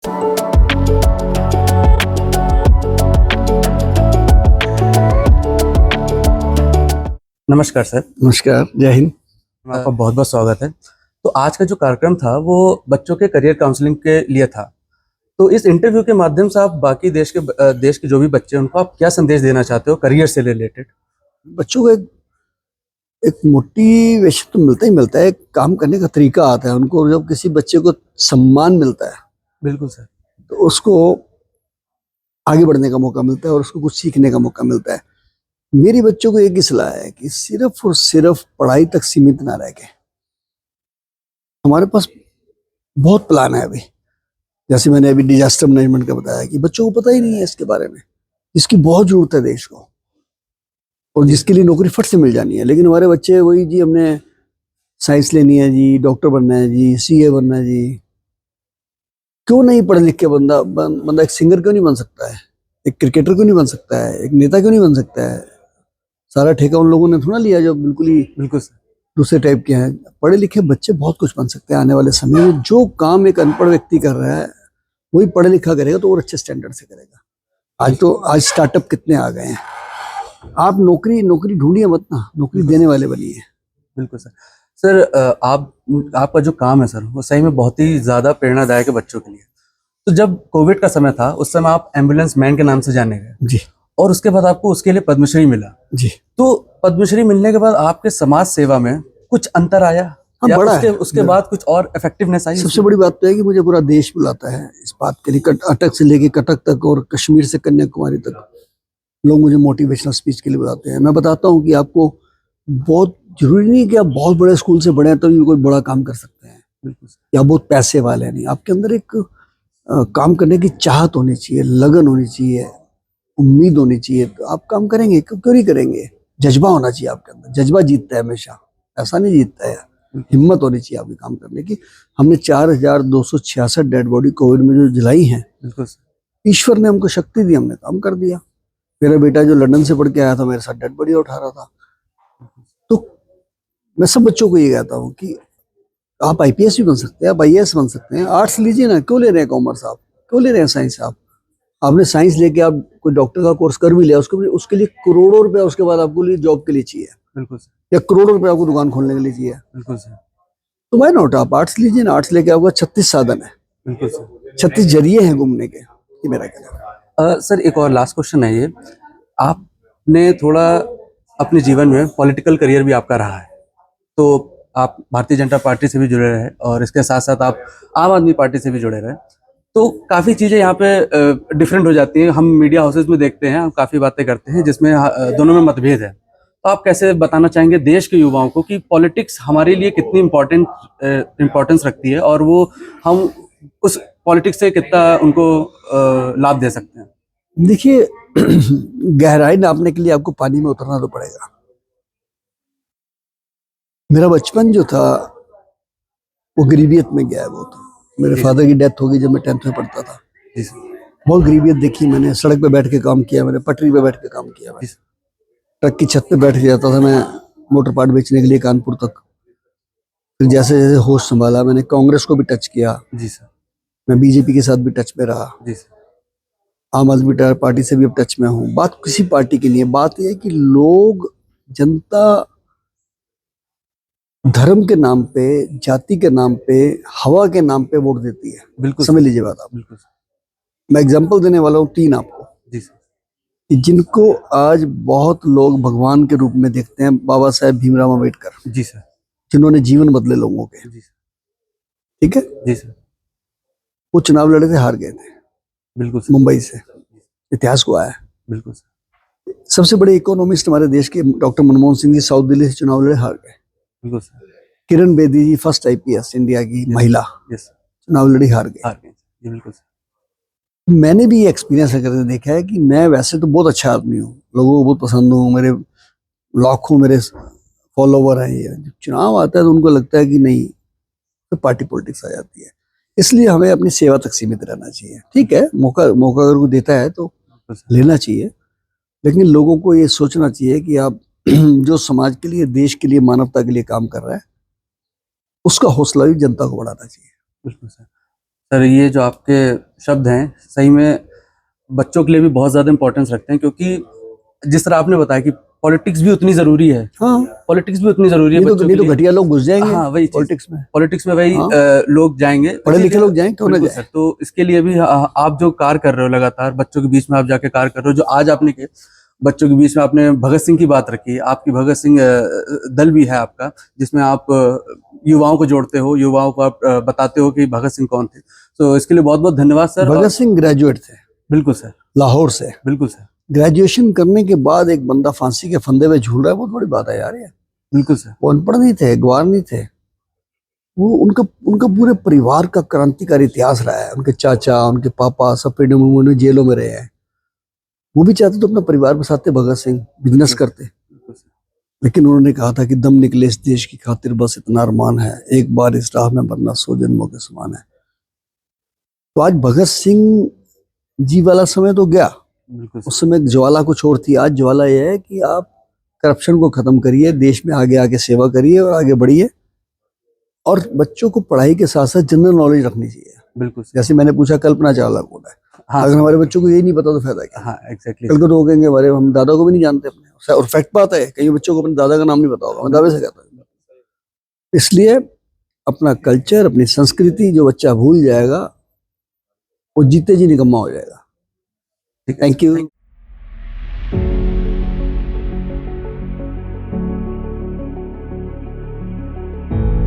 नमस्कार सर। नमस्कार, जय हिंद। आपका बहुत बहुत स्वागत है। तो आज का जो कार्यक्रम था वो बच्चों के करियर काउंसलिंग के लिए था। तो इस इंटरव्यू के माध्यम से आप बाकी देश के जो भी बच्चे हैं उनको आप क्या संदेश देना चाहते हो करियर से रिलेटेड? बच्चों को एक मोटिवेशन तो मिलता ही मिलता है, एक काम करने का तरीका आता है उनको। जब किसी बच्चे को सम्मान मिलता है बिल्कुल सर। तो उसको आगे बढ़ने का मौका मिलता है और उसको कुछ सीखने का मौका मिलता है। मेरी बच्चों को एक ही सलाह है कि सिर्फ और सिर्फ पढ़ाई तक सीमित ना रह के, हमारे पास बहुत प्लान है अभी। जैसे मैंने अभी डिजास्टर मैनेजमेंट का बताया कि बच्चों को पता ही नहीं है इसके बारे में, इसकी बहुत जरूरत है देश को, और जिसके लिए नौकरी फट से मिल जानी है। लेकिन हमारे बच्चे वही जी, हमने साइंस लेनी है जी, डॉक्टर बनना है जी, सीए बनना है जी। क्यों नहीं पढ़ लिख के बंदा एक सिंगर क्यों नहीं बन सकता है, एक क्रिकेटर क्यों नहीं बन सकता है, एक नेता क्यों नहीं बन सकता है? सारा ठेका उन लोगों ने थोड़ा लिया जो बिल्कुल सर। दूसरे टाइप के हैं। पढ़े लिखे बच्चे बहुत कुछ बन सकते हैं आने वाले समय में। जो काम एक अनपढ़ व्यक्ति कर रहा है वही पढ़ा लिखा करेगा तो और अच्छे स्टैंडर्ड से करेगा। आज स्टार्टअप कितने आ गए हैं। आप नौकरी ढूंढिए मत ना, नौकरी देने वाले बनिए। बिल्कुल सर। सर आपका जो काम है सर वो सही में बहुत ही ज्यादा प्रेरणादायक है बच्चों के लिए। तो जब कोविड का समय था उस समय आप एम्बुलेंस मैन के नाम से जाने गए जी और उसके बाद आपको उसके लिए पद्मश्री मिला जी। तो पद्मश्री मिलने के बाद आपके समाज सेवा में कुछ अंतर आया? हाँ, या बड़ा उसके बाद कुछ और इफेक्टिवनेस आई? सबसे बड़ी बात तो है कि मुझे पूरा देश बुलाता है इस बात के लिए। अटक से लेके कटक तक और कश्मीर से कन्याकुमारी तक लोग मुझे मोटिवेशनल स्पीच के लिए बुलाते हैं। मैं बताता हूँ कि आपको बहुत जरूरी नहीं कि आप बहुत बड़े स्कूल से बड़े हैं तभी कोई बड़ा काम कर सकते हैं, या बहुत पैसे वाले हैं। नहीं, आपके अंदर एक काम करने की चाहत होनी चाहिए, लगन होनी चाहिए, उम्मीद होनी चाहिए, तो आप काम करेंगे। क्यों नहीं करेंगे? जज्बा होना चाहिए आपके अंदर। जज्बा जीतता है हमेशा, ऐसा नहीं जीतता है। हिम्मत होनी चाहिए आपके काम करने की। हमने 4266 डेड बॉडी कोविड में जो जलाई हैं, ईश्वर ने हमको शक्ति दी, हमने काम कर दिया। मेरा बेटा जो लंदन से पढ़ के आया था मेरे साथ डेड बॉडी उठा रहा था। तो मैं सब बच्चों को ये कहता हूँ कि आप आईपीएस भी बन सकते हैं, आप आईएएस बन सकते हैं। आर्ट्स लीजिए ना, क्यों ले रहे हैं कॉमर्स? आप क्यों ले रहे हैं साइंस? आपने साइंस लेके आप कोई डॉक्टर का कोर्स कर भी लिया, उसके लिए करोड़ों रुपया उसके बाद आपको लिए जॉब के लिए चाहिए। बिल्कुल सर। या करोड़ों रुपया आपको दुकान खोलने के लिए चाहिए। बिल्कुल सर। तो वाई नॉट, आप आर्ट्स लीजिए ना। आर्ट्स लेके आपका 36 साधन है। बिल्कुल सर। 36 जरिए हैं घूमने के। ये मेरा कहना है। सर एक और लास्ट क्वेश्चन है ये, आपने थोड़ा अपने जीवन में पॉलिटिकल करियर भी आपका रहा है, तो आप भारतीय जनता पार्टी से भी जुड़े रहे और इसके साथ साथ आप आम आदमी पार्टी से भी जुड़े रहे। तो काफ़ी चीज़ें यहाँ पे डिफरेंट हो जाती हैं। हम मीडिया हाउसेज में देखते हैं, हम काफ़ी बातें करते हैं जिसमें दोनों में मतभेद है। तो आप कैसे बताना चाहेंगे देश के युवाओं को कि पॉलिटिक्स हमारे लिए कितनी इम्पोर्टेंस रखती है और वो हम उस पॉलिटिक्स से कितना उनको लाभ दे सकते हैं? देखिए, गहराई नापने के लिए आपको पानी में उतरना तो पड़ेगा। मेरा बचपन जो था वो गरीबियत में गया है। वो तो मेरे फादर की डेथ हो गई जब मैं 10th में पढ़ता था। बहुत गरीबियत देखी मैंने। सड़क पे बैठ के काम किया मैंने, पटरी पे बैठ के काम किया मैंने। ट्रक की छत पे बैठ के जाता था मैं मोटर पार्ट बेचने के लिए कानपुर तक। फिर जैसे जैसे होश संभाला मैंने कांग्रेस को भी टच किया। जी सर। मैं बीजेपी के साथ भी टच में रहा। जी सर। आम आदमी पार्टी से भी अब टच में हूँ। बात किसी पार्टी की नहीं है, बात यह है कि लोग, जनता धर्म के नाम पे, जाति के नाम पे, हवा के नाम पे वोट देती है। बिल्कुल समझ लीजिए बात आप। बिल्कुल। मैं एग्जांपल देने वाला हूँ 3 आपको। जी सर। कि जिनको आज बहुत लोग भगवान के रूप में देखते हैं, बाबा साहेब भीमराव अम्बेडकर। जी सर। जिन्होंने जीवन बदले लोगों के। जी सर। ठीक है। जी सर। वो चुनाव लड़े थे, हार गए थे। बिल्कुल सर। मुंबई से इतिहास को आया। बिल्कुल सर। सबसे बड़े इकोनॉमिस्ट हमारे देश के डॉक्टर मनमोहन सिंह जी साउथ दिल्ली से चुनाव लड़े, हार गए। बिल्कुल सर। किरण बेदी जी फर्स्ट आईपीएस इंडिया की महिला, चुनाव लड़ी, हार गए। बिल्कुल सर। मैंने भी ये एक्सपीरियंस करके देखा है कि मैं वैसे तो बहुत अच्छा आदमी हूँ, लोगों को बहुत पसंद हूँ, मेरे लाखों मेरे फॉलोवर हैं। ये जब चुनाव आता है तो उनको लगता है कि नहीं, तो पार्टी पॉलिटिक्स आ जाती है। इसलिए हमें अपनी सेवा तक सीमित रहना चाहिए। ठीक है, मौका अगर कोई देता है तो लेना चाहिए, लेकिन लोगों को ये सोचना चाहिए कि आप जो समाज के लिए, देश के लिए, मानवता के लिए काम कर रहा है, उसका हौसला भी जनता को बढ़ाना चाहिए। बिल्कुल सर। सर ये जो आपके शब्द हैं सही में बच्चों के लिए भी बहुत ज़्यादा इंपॉर्टेंस रखते हैं, क्योंकि जिस तरह आपने बताया कि पॉलिटिक्स भी उतनी ज़रूरी है, हाँ, पॉलिटिक्स भी उतनी ज़रूरी है नहीं बच्चों तो के लिए। घटिया लोग घुस जाएंगे हाँ वही चीज़, पॉलिटिक्स में। पॉलिटिक्स में वही हाँ। लोग जाएंगे, पढ़े लिखे इसीलिए- लोग जाएं, क्यों ना बिल्कुल जाएं। सर। तो इसके लिए भी आप जो कार्य कर रहे हो लगातार बच्चों के बीच में, आप जाके कार्य कर रहे हो, जो आज आपने किए बच्चों के बीच में, आपने भगत सिंह की बात रखी है, आपकी भगत सिंह दल भी है आपका, जिसमें आप युवाओं को जोड़ते हो, युवाओं को आप बताते हो कि भगत सिंह कौन थे। तो इसके लिए बहुत बहुत धन्यवाद सर। भगत सिंह ग्रेजुएट थे बिल्कुल सर, लाहौर से। बिल्कुल सर, ग्रेजुएशन करने के बाद एक बंदा फांसी के फंदे पे झूल रहा है, बहुत बड़ी बात है यार ये। बिल्कुल सर, वो अनपढ़ नहीं थे, गवार नहीं थे। वो उनका उनका पूरे परिवार का क्रांतिकारी इतिहास रहा है। उनके चाचा, उनके पापा सब फ्रीडम मूवमेंट में जेलों में रहे हैं। वो भी चाहते तो अपना परिवार बसाते, भगत सिंह बिजनेस करते, बिल्कुल सर, लेकिन उन्होंने कहा था कि दम निकले इस देश की खातिर बस इतना अरमान है, एक बार इस राह में वरना 100 जन्मों के समान है। तो आज भगत सिंह जी वाला समय तो गया, बिल्कुल सर, उस समय ज्वाला कुछ और थी। आज ज्वाला यह है कि आप करप्शन को खत्म करिए, देश में आगे आके सेवा करिए और आगे बढ़िए। और बच्चों को पढ़ाई के साथ साथ जनरल नॉलेज रखनी चाहिए। बिल्कुल सर। जैसे मैंने पूछा कल्पना चावला कौन है, हाँ अगर सर, हमारे बच्चों को यही नहीं पता तो फायदा क्या। हाँ एग्जैक्टली कल को तो वो कहेंगे हमारे हम दादा को भी नहीं जानते अपने, और फैक्ट बात है, कई बच्चों को अपने दादा का नाम नहीं पता होगा, मैं दावे से कहता हूँ। इसलिए अपना कल्चर, अपनी संस्कृति जो बच्चा भूल जाएगा वो जीते जी निकम्मा हो जाएगा। Thank you.